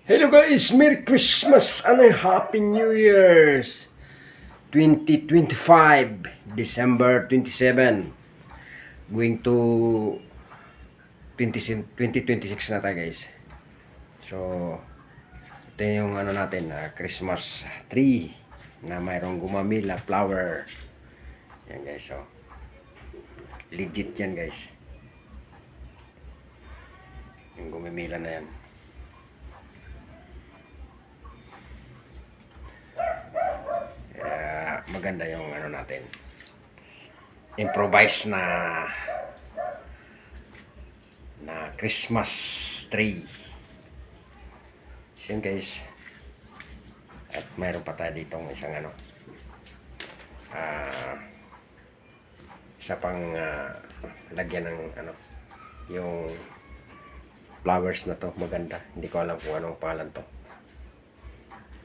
Hello guys, Merry Christmas and a Happy New Year's 2025, December 27. Going to 2026 na tayo guys. So, ito yung ano natin, Christmas tree na mayroong gumamila, flower. Yan guys, so legit yan guys. Yung gumamila na yan. Maganda yung ano natin, improvise na Christmas tree. So guys, at mayroon pa tayo ditong isang ano, isa pang lagyan ng ano, yung flowers na to. Maganda, hindi ko alam kung anong pangalan to.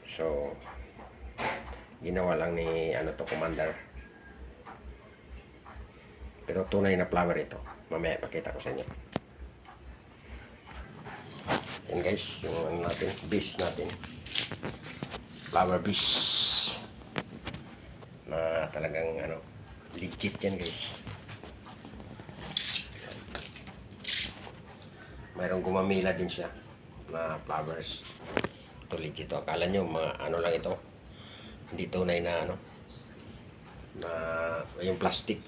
So ginawa lang ni ano to, Commander. Pero tunay na flower ito. Mamaya pakita ko sa inyo. Yan guys, yung ano natin, base natin. Flower base. Na talagang ano, legit yan guys. Mayroong gumamila din siya na flowers. Ito legit to. Akala nyo mga ano lang ito. Hindi tunay na ano, na yung plastic.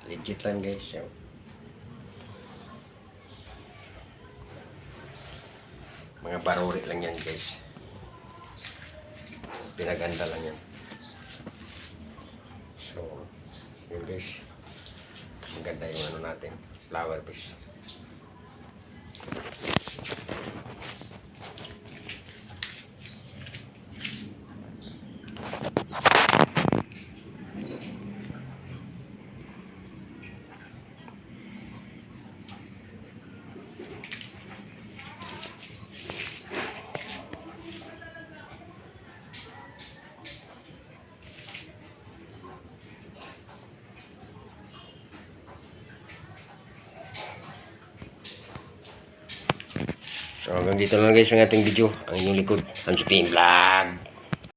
Legit lang guys yan. Mga baruri lang yan guys, pinaganda lang yan. So yun guys, maganda yung ano natin, flower base. So hanggang dito lang guys ang ating video. Ang inyong likod, Hans Payne Vlog.